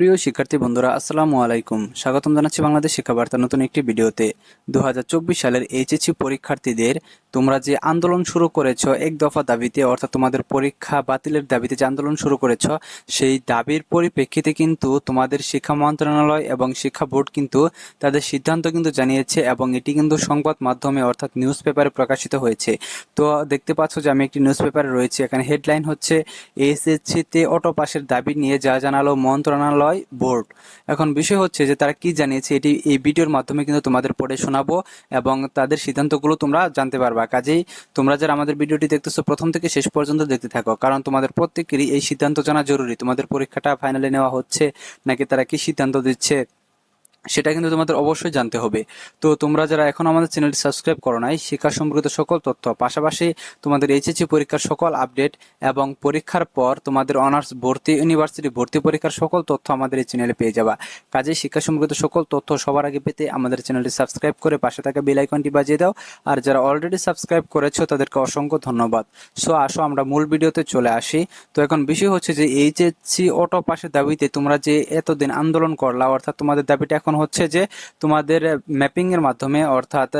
প্রিয় শিক্ষার্থী বন্ধুরা, আসসালামু আলাইকুম। স্বাগতম জানাচ্ছি বাংলাদেশ শিক্ষা বার্তার নতুন একটি ভিডিওতে। 2024 সালের এইচএসসি পরীক্ষার্থীদের তোমরা যে আন্দোলন শুরু করেছো এক দফা দাবিতে, অর্থাৎ তোমাদের পরীক্ষা বাতিলের দাবিতে যে আন্দোলন শুরু করেছো, সেই দাবির পরিপ্রেক্ষিতে কিন্তু তোমাদের শিক্ষা মন্ত্রণালয় এবং শিক্ষা বোর্ড কিন্তু তাদের সিদ্ধান্ত কিন্তু জানিয়েছে এবং এটি কিন্তু সংবাদ মাধ্যমে অর্থাৎ নিউজ পেপারে প্রকাশিত হয়েছে। তো দেখতে পাচ্ছ যে আমি একটি নিউজ পেপারে রয়েছে, এখানে হেডলাইন হচ্ছে এইচএসসিতে অটো পাসের দাবি নিয়ে যা জানালো মন্ত্রণালয় বোর্ড। এখন বিষয় হচ্ছে যে তারা কি জানিয়েছে, এটি এই ভিডিওর মাধ্যমে কিন্তু তোমাদের পড়ে শোনাবো এবং তাদের সিদ্ধান্তগুলো তোমরা জানতে পারবা। কাজেই তোমরা যারা আমাদের ভিডিওটি দেখতেছো প্রথম থেকে শেষ পর্যন্ত দেখতে থাকো, কারণ তোমাদের প্রত্যেকেরই এই সিদ্ধান্ত জানা জরুরি। তোমাদের পরীক্ষাটা ফাইনালে নেওয়া হচ্ছে নাকি তারা কি সিদ্ধান্ত দিচ্ছে সেটা কিন্তু তোমাদের অবশ্যই জানতে হবে। তো তোমরা যারা এখন আমাদের চ্যানেলটি সাবস্ক্রাইব করো নাই, শিক্ষা সম্পর্কিত সকল তথ্য, পাশাপাশি তোমাদের এইচএসসি পরীক্ষার সকল আপডেট এবং পরীক্ষার পর তোমাদের অনার্স ভর্তি, ইউনিভার্সিটি ভর্তি পরীক্ষার সকল তথ্য আমাদের এই চ্যানেলে পেয়ে যাবা। কাজেই শিক্ষা সম্পর্কিত সকল তথ্য সবার আগে পেতে আমাদের চ্যানেলটি সাবস্ক্রাইব করে পাশে থাকা বেল আইকনটি বাজিয়ে দাও। আর যারা অলরেডি সাবস্ক্রাইব করেছো তাদেরকে অসংখ্য ধন্যবাদ। সো আসো আমরা মূল ভিডিওতে চলে আসি। তো এখন বিষয় হচ্ছে যে এইচএসসি অটো পাসের দাবিতে তোমরা যে এতদিন আন্দোলন করলা, অর্থাৎ তোমাদের দাবিটা এখন হচ্ছে যে তোমাদের ম্যাপিং এর মাধ্যমে, অর্থাৎ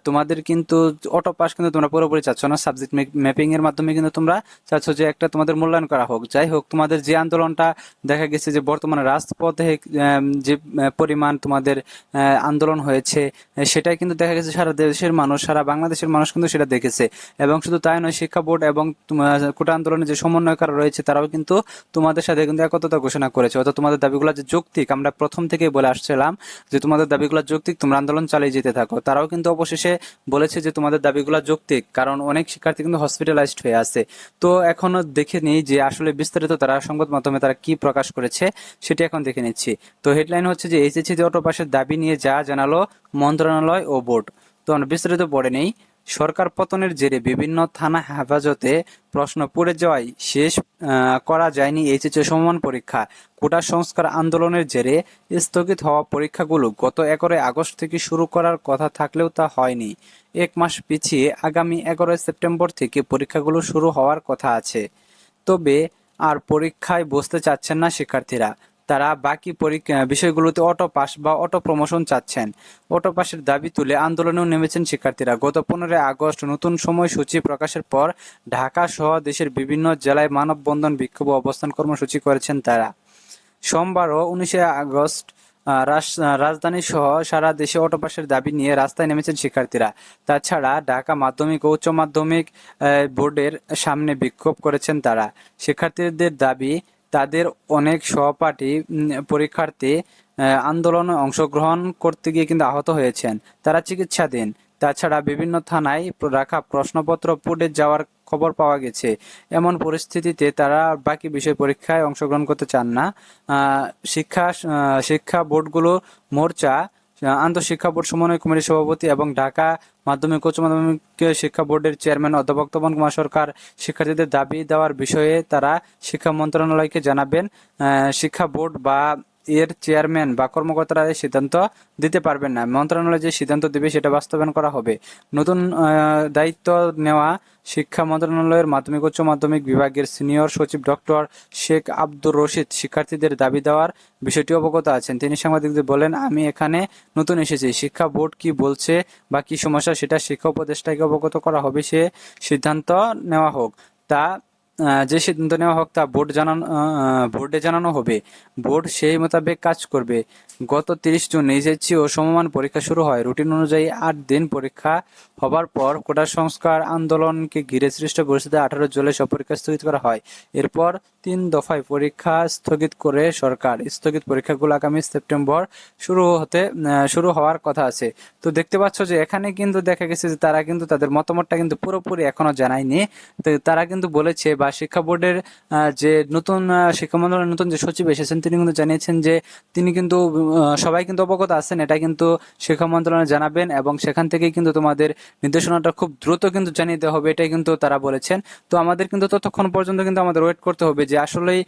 তোমাদের কিন্তু অটো পাস কিন্তু তোমরা পুরোপুরি চাচ্ছ না, সাবজেক্ট ম্যাপিং এর মাধ্যমে কিন্তু তোমরা চাচ্ছ যে একটা তোমাদের মূল্যায়ন করা হোক। যাই হোক, তোমাদের যে আন্দোলনটা দেখা গেছে যে বর্তমানে রাজপথে যে পরিমাণ তোমাদের আন্দোলন হয়েছে, সেটাই কিন্তু দেখা গেছে সারা দেশের মানুষ, সারা বাংলাদেশের মানুষ কিন্তু সেটা দেখেছে। এবং শুধু তাই নয়, শিক্ষা বোর্ড এবং কোটা আন্দোলনের যে সমন্বয়কার রয়েছে তারাও কিন্তু তোমাদের সাথে কিন্তু একতা ঘোষণা করেছে। অর্থাৎ তোমাদের দাবিগুলো যে যৌক্তিক, আমরা প্রথম থেকেই বলে আসছিলাম যে তোমাদের দাবিগুলো যৌক্তিক, তোমরা আন্দোলন চালিয়ে যেতে থাকো। তারাও কিন্তু অবশেষে বলেছে যে তোমাদের দাবিগুলো যৌক্তিক, কারণ অনেক শিক্ষার্থী কিন্তু হসপিটালাইজড হয়ে আছে। তো এখনো দেখে নিই যে আসলে বিস্তারিত তারা সংবাদ মাধ্যমে তারা কি প্রকাশ করেছে, সেটি এখন দেখে নিচ্ছি। তো হেডলাইন হচ্ছে যে এইচএসসি অটো পাসের দাবি নিয়ে যা জানালো মন্ত্রণালয় ও বোর্ড। তো আমরা বিস্তারিত পড়ে নেই। সরকার পতনের জেরে বিভিন্ন থানা হেফাজতে প্রশ্ন পড়ে যাওয়ায় শেষ করা যায়নি এইচএসসি সমমান পরীক্ষা। কোটা সংস্কার আন্দোলনের জেরে স্থগিত হওয়া পরীক্ষাগুলো গত 11 আগস্ট থেকে শুরু করার কথা থাকলেও তা হয়নি। এক মাস পিছিয়ে আগামী 11 সেপ্টেম্বর থেকে পরীক্ষাগুলো শুরু হওয়ার কথা আছে। তবে আর পরীক্ষায় বসতে চাচ্ছেন না শিক্ষার্থীরা। তারা বাকি বিষয়গুলোতে অটো পাস বা অটো প্রমোশন চাচ্ছেন। অটো পাসের দাবি তুলে আন্দোলনেও নেমেছেন শিক্ষার্থীরা। গত 15 আগস্ট নতুন সময়সূচি প্রকাশের পর ঢাকা সহ দেশের বিভিন্ন জেলায় মানববন্ধন, বিক্ষোভ ও অবস্থান কর্মসূচি করেছেন তারা। সোমবারও 19 আগস্ট রাজধানী সহ সারা দেশে অটো পাসের দাবি নিয়ে রাস্তায় নেমেছেন শিক্ষার্থীরা। তাছাড়া ঢাকা মাধ্যমিক ও উচ্চ মাধ্যমিক বোর্ডের সামনে বিক্ষোভ করেছেন তারা। শিক্ষার্থীদের দাবি, তাদের অনেক সহপাঠী পরীক্ষার্থী আন্দোলনে অংশগ্রহণ করতে গিয়ে কিন্তু আহত হয়েছেন, তারা চিকিৎসাধীন। তাছাড়া বিভিন্ন থানায় রাখা প্রশ্নপত্র পুড়ে যাওয়ার খবর পাওয়া গেছে। এমন পরিস্থিতিতে তারা বাকি বিষয় পরীক্ষায় অংশগ্রহণ করতে চান না। শিক্ষা বোর্ডগুলো মোর্চা, আন্তঃশিক্ষা বোর্ড সমন্বয় কমিটির সভাপতি এবং ঢাকা মাধ্যমিক উচ্চ মাধ্যমিক শিক্ষা বোর্ডের চেয়ারম্যান অধ্যাপক তপন কুমার সরকার শিক্ষার্থীদের দাবি দেওয়ার বিষয়ে তারা শিক্ষা মন্ত্রণালয়কে জানাবেন। শিক্ষা বোর্ড বা এর চেয়ারম্যান বা কর্মকর্তারা এই সিদ্ধান্ত দিতে পারবেন না। মন্ত্রণালয় যে সিদ্ধান্ত দেবে সেটা বাস্তবায়ন করা হবে। নতুন দায়িত্ব নেওয়া শিক্ষা মন্ত্রণালয়ের মাধ্যমিক উচ্চ মাধ্যমিক বিভাগের সিনিয়র সচিব ডক্টর শেখ আব্দুর রশিদ শিক্ষার্থীদের দাবি দেওয়ার বিষয়টি অবগত আছেন। তিনি সাংবাদিকদের বলেন, আমি এখানে নতুন এসেছি, শিক্ষা বোর্ড কি বলছে বা কি সমস্যা সেটা শিক্ষা উপদেষ্টাকে অবগত করা হবে, সে সিদ্ধান্ত নেওয়া হোক তা যে সিদ্ধান্ত নেওয়া হোক তা বোর্ডে জানানো হবে। বোর্ড সেই মোতাবেক কাজ করবে। গত 30 জুন এইচএসসি ও সমমান পরীক্ষা শুরু হয়। রুটিন অনুযায়ী 8 দিন পরীক্ষা হবার পর কোটা সংস্কার আন্দোলনকে ঘিরে সৃষ্ট পরিস্থিতি 18 জুলাই সব পরীক্ষা স্থগিত করা হয়। এরপর 3 দফায় পরীক্ষা স্থগিত করে সরকার। স্থগিত পরীক্ষাগুলো আগামী সেপ্টেম্বর শুরু হওয়ার কথা আছে। তো দেখতে পাচ্ছ যে এখানে কিন্তু দেখা গেছে যে তারা কিন্তু তাদের মতামতটা কিন্তু পুরোপুরি এখনো জানায়নি। তো তারা কিন্তু বলেছে, বা শিক্ষা বোর্ডের যে নতুন শিক্ষা মন্ত্রণালয়ের নতুন যে সচিব এসেছেন তিনি কিন্তু জানিয়েছেন যে তিনি কিন্তু সবাই কিন্তু অবগত আছেন, এটা কিন্তু শিক্ষা মন্ত্রণালয় জানাবেন এবং সেখান থেকেই কিন্তু তোমাদের নির্দেশনাটা খুব দ্রুত কিন্তু জানিয়ে দেওয়া হবে, এটাই কিন্তু তারা বলেছেন। তো আমাদের কিন্তু ততক্ষণ পর্যন্ত কিন্তু আমাদের ওয়েট করতে হবে যে আসলেই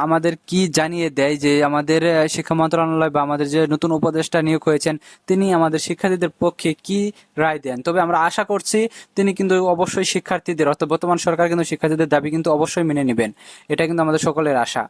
আমাদের কি জানিয়ে দেয়, যে আমাদের শিক্ষা মন্ত্রণালয় বা আমাদের যে নতুন উপদেষ্টা নিয়োগ হয়েছেন তিনি আমাদের শিক্ষার্থীদের পক্ষে কি রায় দেন। তবে আমরা আশা করছি তিনি কিন্তু অবশ্যই শিক্ষার্থীদের, অর্থাৎ বর্তমান সরকার কিন্তু শিক্ষার্থীদের দাবি কিন্তু অবশ্যই মেনে নেবেন, এটা কিন্তু আমাদের সকলের আশা।